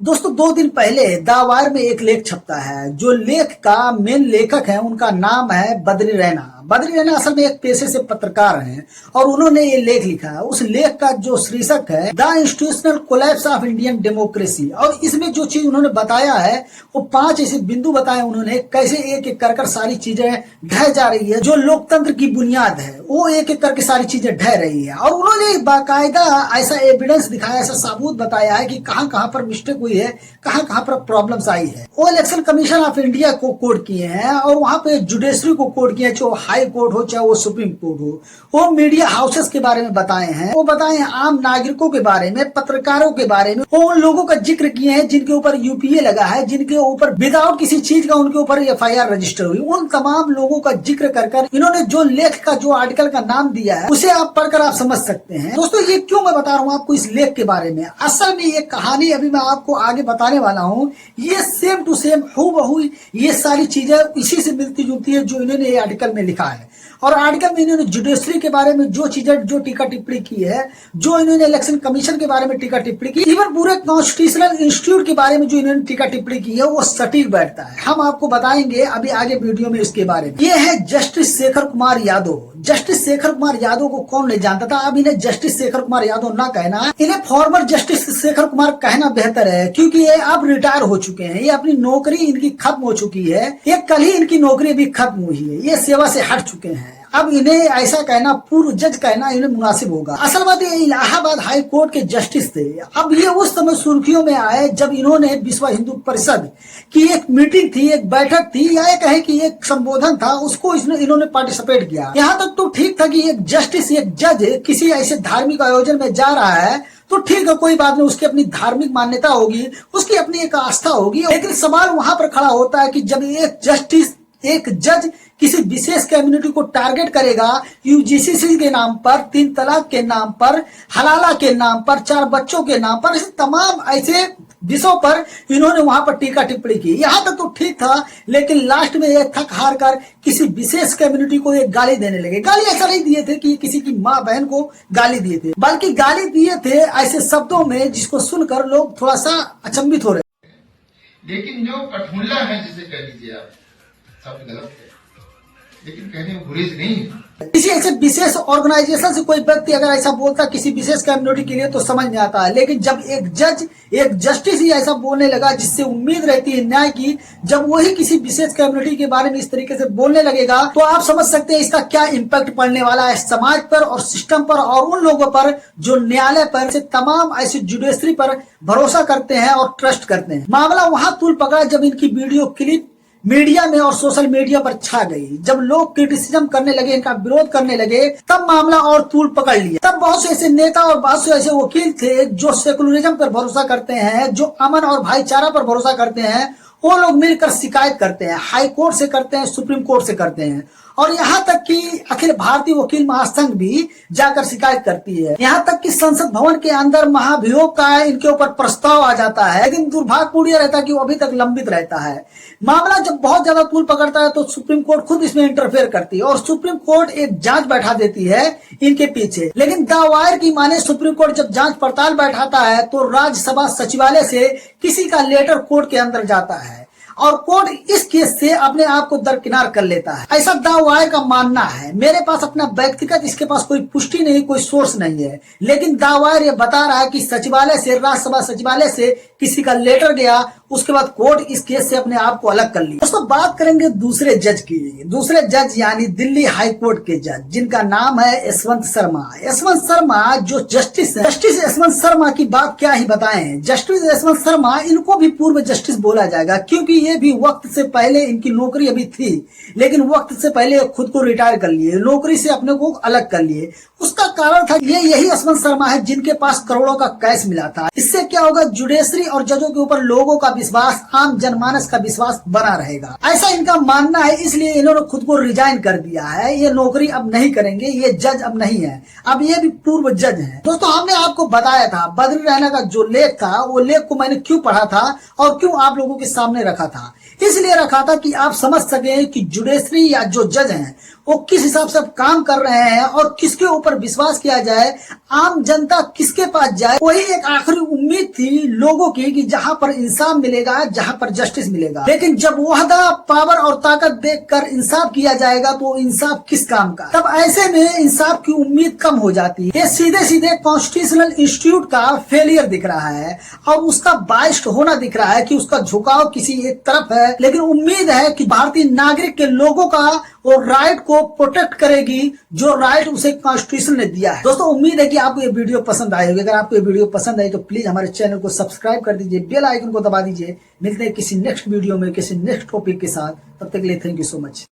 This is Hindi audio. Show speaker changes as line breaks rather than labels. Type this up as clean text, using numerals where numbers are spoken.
दोस्तों 2 दिन पहले द वायर में एक लेख छपता है। जो लेख का मेन लेखक है उनका नाम है बद्री रैना। बद्री रैना असल में एक पेशे से पत्रकार हैं और उन्होंने ये लेख लिखा है। उस लेख का जो शीर्षक है the institutional collapse of Indian democracy, और इसमें जो चीज उन्होंने बताया है वो 5 ऐसे बिंदु बताए उन्होंने, कैसे एक एक कर सारी चीजें ढह जा रही है। जो लोकतंत्र की बुनियाद है वो एक एक करके सारी चीजें ढह रही है। और उन्होंने बाकायदा ऐसा एविडेंस दिखाया, ऐसा सबूत बताया है कि कहाँ कहाँ पर मिस्टेक हुई है, कहाँ कहाँ पर प्रॉब्लम्स आई है। वो इलेक्शन कमीशन ऑफ इंडिया को कोड किए हैं और वहाँ पे जुडिशरी को कोड किया, चाहे वो हाई कोर्ट हो चाहे वो सुप्रीम कोर्ट हो। वो मीडिया हाउसेस के बारे में बताए हैं, वो बताए हैं आम नागरिकों के बारे में, पत्रकारों के बारे में। वो उन लोगों का जिक्र किए हैं जिनके ऊपर यूपीए लगा है, जिनके ऊपर विदाउट किसी चीज का उनके ऊपर एफआईआर रजिस्टर हुई। उन तमाम लोगों का जिक्र कर इन्होंने जो लेख का जो आर्टिकल का नाम दिया है उसे आप पढ़कर आप समझ सकते हैं। दोस्तों ये क्यों मैं बता रहा हूँ आपको इस लेख के बारे में, असल में ये कहानी अभी मैं आपको आगे बताने वाला हूँ। ये सेम टू सेम हूबहू ये सारी चीजें इसी से मिलती जुलती है जो इन्होंने ये आर्टिकल में लिखा है। और आर्टिकल में इन्होंने जुडिशरी के बारे में जो चीजें जो टीका टिप्पणी की है, जो इन्होंने इलेक्शन कमीशन के बारे में टीका टिप्पणी की, इवन पूरे कॉन्स्टिट्यूशनल इंस्टीट्यूट के बारे में जो इन्होंने टीका टिप्पणी की है वो सटीक बैठता है। हम आपको बताएंगे अभी आगे वीडियो में इसके बारे में। ये है जस्टिस शेखर कुमार यादव। जस्टिस शेखर कुमार यादव को कौन नहीं जानता था। अब इन्हें जस्टिस शेखर कुमार यादव ना कहना, इन्हें फॉर्मर जस्टिस शेखर कुमार कहना बेहतर है, क्योंकि ये अब रिटायर हो चुके हैं। ये अपनी नौकरी इनकी खत्म हो चुकी है। ये कल ही इनकी नौकरी भी खत्म हुई है। ये सेवा से हट चुके हैं। अब इन्हें ऐसा कहना, पूर्व जज कहना इन्हें मुनासिब होगा। असल बात ये इलाहाबाद हाई कोर्ट के जस्टिस थे। अब ये उस समय सुर्खियों में आए जब इन्होंने विश्व हिंदू परिषद की एक मीटिंग थी, एक बैठक थी, या कहे कि एक संबोधन था, उसको इन्होंने पार्टिसिपेट किया। यहाँ तक तो ठीक था कि एक जस्टिस, एक जज किसी ऐसे धार्मिक आयोजन में जा रहा है तो ठीक है, कोई बात नहीं, उसकी अपनी धार्मिक मान्यता होगी, उसकी अपनी एक आस्था होगी। लेकिन सवाल वहां पर खड़ा होता है कि जब एक जस्टिस, एक जज किसी विशेष कम्युनिटी को टारगेट करेगा, यूजीसी के नाम पर, 3 तलाक के नाम पर, हलाला के नाम पर, 4 बच्चों के नाम पर, ऐसे तमाम ऐसे विषयों पर इन्होंने वहां पर टीका टिप्पणी की। यहाँ तक तो ठीक था, लेकिन लास्ट में ये थक हार कर किसी विशेष कम्युनिटी को एक गाली देने लगे। गाली ऐसा नहीं दिए थे कि किसी की माँ बहन को गाली दिए थे, बल्कि गाली दिए थे ऐसे शब्दों में जिसको सुनकर लोग थोड़ा सा अचंभित हो रहे।
लेकिन जो कठमुल्ला है, जिसे कह लीजिए आप, सब गलत है, लेकिन कहने में गुरेज नहीं है।
किसी ऐसे विशेष ऑर्गेनाइजेशन से कोई व्यक्ति अगर ऐसा बोलता किसी विशेष कम्युनिटी के लिए तो समझ में आता है, लेकिन जब एक जज, एक जस्टिस ही ऐसा बोलने लगा जिससे उम्मीद रहती है न्याय की, जब वही किसी विशेष कम्युनिटी के बारे में इस तरीके से बोलने लगेगा तो आप समझ सकते हैं इसका क्या इम्पैक्ट पड़ने वाला है समाज पर और सिस्टम पर और उन लोगों पर जो न्यायालय पर से तमाम ऐसी जुडिशरी पर भरोसा करते हैं और ट्रस्ट करते हैं। मामला वहां तूल पकड़ा जब इनकी वीडियो क्लिप मीडिया में और सोशल मीडिया पर छा गई। जब लोग क्रिटिसिज्म करने लगे, इनका विरोध करने लगे, तब मामला और तूल पकड़ लिया। तब बहुत से ऐसे नेता और बहुत से ऐसे वकील थे जो सेकुलरिज्म पर भरोसा करते हैं, जो अमन और भाईचारा पर भरोसा करते हैं, वो लोग मिलकर शिकायत करते हैं। हाई कोर्ट से करते हैं, सुप्रीम कोर्ट से करते हैं, और यहाँ तक कि अखिल भारतीय वकील महासंघ भी जाकर शिकायत करती है। यहाँ तक कि संसद भवन के अंदर महाभियोग का इनके ऊपर प्रस्ताव आ जाता है, लेकिन दुर्भाग्यपूर्ण यह रहता है कि वो अभी तक लंबित रहता है। मामला जब बहुत ज्यादा तूल पकड़ता है तो सुप्रीम कोर्ट खुद इसमें इंटरफेयर करती है और सुप्रीम कोर्ट एक जांच बैठा देती है इनके पीछे। लेकिन द वायर की माने सुप्रीम कोर्ट जब जांच पड़ताल बैठाता है तो राज्यसभा सचिवालय से किसी का लेटर कोर्ट के अंदर जाता है और कोर्ट इस केस से अपने आप को दरकिनार कर लेता है। ऐसा द वायर का मानना है। मेरे पास अपना व्यक्तिगत इसके पास कोई पुष्टि नहीं, कोई सोर्स नहीं है, लेकिन द वायर ये बता रहा है कि सचिवालय से, राज्यसभा सचिवालय से किसी का लेटर गया, उसके बाद कोर्ट इस केस से अपने आप को अलग कर लिया। दोस्तों बात करेंगे दूसरे जज की। दूसरे जज यानी दिल्ली हाई कोर्ट के जज, जिनका नाम है यशवंत शर्मा। यशवंत शर्मा जो जस्टिस है, जस्टिस यशवंत शर्मा की बात क्या ही बताएं। जस्टिस यशवंत शर्मा, इनको भी पूर्व जस्टिस बोला जाएगा, क्योंकि ये भी वक्त से पहले, इनकी नौकरी अभी थी लेकिन वक्त से पहले खुद को रिटायर कर लिए, नौकरी से अपने को अलग कर लिए। उसका कारण था ये यही यशवंत शर्मा है जिनके पास करोड़ों का कैश मिला था। इससे क्या होगा, जुडिशरी और जजों के ऊपर लोगों का विश्वास, आम जनमानस का विश्वास बना रहेगा, ऐसा इनका मानना है। इसलिए इन्होंने खुद को रिजाइन कर दिया है। ये नौकरी अब नहीं करेंगे, ये जज अब नहीं है, अब ये भी पूर्व जज है। दोस्तों हमने आपको बताया था बद्री रैना का जो लेख था, वो लेख को मैंने क्यों पढ़ा था और क्यों आप लोगों के सामने रखा था। था, इसलिए रखा था कि आप समझ सके कि जुडिशरी या जो जज हैं वो किस हिसाब से काम कर रहे हैं और किसके ऊपर विश्वास किया जाए, आम जनता किसके पास जाए। वही एक आखिरी उम्मीद थी लोगों की कि जहां पर इंसाफ मिलेगा, जहां पर जस्टिस मिलेगा। लेकिन जब वहदा, पावर और ताकत देखकर इंसाफ किया जाएगा तो इंसाफ किस काम का। तब ऐसे में इंसाफ की उम्मीद कम हो जाती है। ये सीधे सीधे कॉन्स्टिट्यूशनल इंस्टीट्यूट का फेलियर दिख रहा है और उसका बाइस्ड होना दिख रहा है कि उसका झुकाव किसी एक तरफ है। लेकिन उम्मीद है कि भारतीय नागरिक के लोगों का वो राइट को प्रोटेक्ट करेगी जो राइट उसे कॉन्स्टिट्यूशन ने दिया है। दोस्तों, उम्मीद है कि आपको ये वीडियो पसंद आई होगी। अगर आपको ये वीडियो पसंद आई तो प्लीज हमारे चैनल को सब्सक्राइब कर दीजिए, बेल आइकन को दबा दीजिए। मिलते हैं किसी नेक्स्ट वीडियो में किसी नेक्स्ट टॉपिक के साथ। तब तक के लिए थैंक यू सो मच।